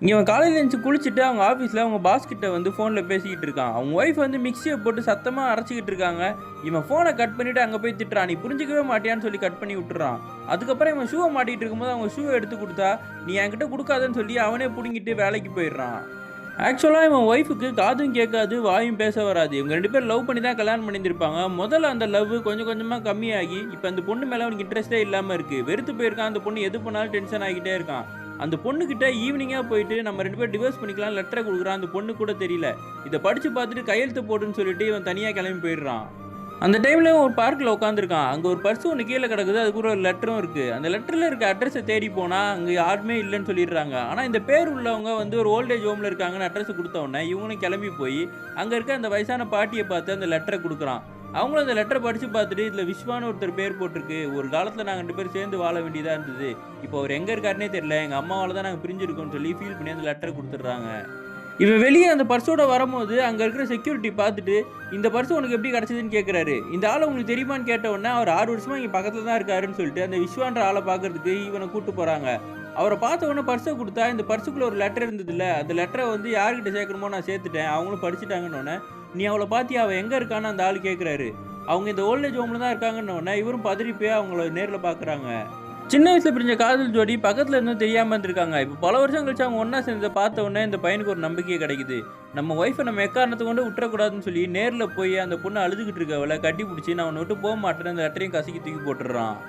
இவன் காலையில எழுந்துச்சு குளிச்சுட்டு அவங்க ஆஃபீஸில் அவங்க பாஸ் கிட்ட வந்து ஃபோனில் பேசிக்கிட்டு இருக்கான். அவங்க ஒய்ஃப் வந்து மிக்சியை போட்டு சத்தமாக அரைச்சிக்கிட்டு இருக்காங்க. இவன் ஃபோனை கட் பண்ணிவிட்டு அங்கே போய் திட்டுறான். நீ புரிஞ்சிக்கவே மாட்டியான்னு சொல்லி கட் பண்ணி விட்டுறான். அதுக்கப்புறம் இவன் ஷூவை மாட்டிகிட்டு இருக்கும்போது அவங்க ஷூவை எடுத்து கொடுத்தா நீ என்கிட்ட கொடுக்காதன்னு சொல்லி அவனே பிடுங்கிட்டு வேலைக்கு போயிடுறான். ஆக்சுவலாக இவன் ஒய்ஃபுக்கு காதும் கேட்காது வாயும் பேச வராது. இவங்க 2 பேரும் லவ் பண்ணி தான் கல்யாணம் பண்ணியிருந்திருப்பாங்க. முதல்ல அந்த லவ் கொஞ்சம் கொஞ்சமாக கம்மியாகி இப்போ அந்த பொண்ணு மேலே அவனுக்கு இன்ட்ரெஸ்ட்டே இல்லாமல் இருக்குது. வெறுத்து போயிருக்கான். அந்த பொண்ணு எது பண்ணாலும் டென்ஷன் ஆகிட்டே இருக்கான். அந்த பொண்ணுக்கிட்ட ஈவினிங்காக போயிட்டு நம்ம 2 பேரும் டிவோர்ஸ் பண்ணிக்கலாம் லெட்டரை கொடுக்குறான். அந்த பொண்ணு கூட தெரியல. இதை படித்து பார்த்துட்டு கையெழுத்து போட்டுன்னு சொல்லிட்டு இவன் தனியாக கிளம்பி போயிடுறான். அந்த டைமில் ஒரு பார்க்கில் உட்காந்துருக்கான். அங்கே ஒரு பர்ஸ் ஒன்று கீழே கிடக்குது. அதுக்கு ஒரு லெட்டரும் இருக்குது. அந்த லெட்டரில் இருக்க அட்ரஸை தேடி போனால் அங்கே யாருமே இல்லைன்னு சொல்லிடுறாங்க. ஆனால் இந்த பேர் உள்ளவங்க வந்து ஒரு ஓல்டேஜ் ஹோமில் இருக்காங்கன்னு அட்ரஸ் கொடுத்த உடனே இவங்களும் கிளம்பி போய் அங்கே இருக்க அந்த வயசான பாட்டியை பார்த்து அந்த லெட்டரை கொடுக்குறான். அவங்களும் அந்த லெட்டரை படித்து பார்த்துட்டு இதில் விஸ்வான்னு ஒருத்தர் பேர் போட்டிருக்கு. ஒரு காலத்தில் நாங்கள் 2 பேரும் சேர்ந்து வாழ வேண்டியதாக இருந்தது. இப்போ அவர் எங்கே இருக்காருன்னே தெரியல. எங்கள் அம்மாவால் தான் நாங்கள் பிரிஞ்சிருக்கோம்னு சொல்லி ஃபீல் பண்ணி அந்த லெட்டரை கொடுத்துட்றாங்க. இவன் வெளியே அந்த பர்ஸோட வரும்போது அங்கே இருக்கிற செக்யூரிட்டி பார்த்துட்டு இந்த பர்ஸ் உனக்கு எப்படி கிடச்சிதுன்னு கேட்குறாரு. இந்த ஆளை உங்களுக்கு தெரியுமான்னு கேட்ட உடனே அவர் 6 வருஷமாக இங்கே பக்கத்தில் தான் இருக்காருன்னு சொல்லிட்டு அந்த விஸ்வான்ற ஆளை பார்க்கறதுக்கு இவனை கூப்பிட்டு போகிறாங்க. அவரை பார்த்த உடனே பர்ஸை கொடுத்தா இந்த பர்ஸுக்குள்ளே ஒரு லெட்டர் இருந்ததில்ல, அந்த லெட்டரை வந்து யார்கிட்ட சேர்க்கணுமோ நான் சேர்த்துட்டேன், அவங்களும் படிச்சுட்டாங்கன்னு. நீ அவளை பார்த்தியா, அவள் எங்கே இருக்கான்னு அந்த ஆள் கேட்குறாரு. அவங்க இந்த ஓல்டேஜ் ஹோமில் தான் இருக்காங்கன்னு இவரும் பதறி போய் அவங்கள நேரில் பார்க்குறாங்க. சின்ன வயசுல பிரிஞ்ச காதல் ஜோடி பக்கத்துல இருந்தும் தெரியாம இருந்திருக்காங்க. இப்போ பல வருஷம் கழிச்சு அவங்க ஒன்னா சேர்ந்து பார்த்த உடனே இந்த பையனுக்கு ஒரு நம்பிக்கை கிடைக்குது. நம்ம ஒய்ஃபை நம்ம எக்காரணத்தை கொண்டு விட்டுறக்கூடாதுன்னு சொல்லி நேரில் போய் அந்த பொண்ணு அழுதுகிட்டு இருக்கவளை கட்டி பிடிச்சி நான் உன்னை விட்டு போக மாட்டேன்னு அந்த லெட்டரையும் கசக்கி தூக்கி போட்டுடுறான்.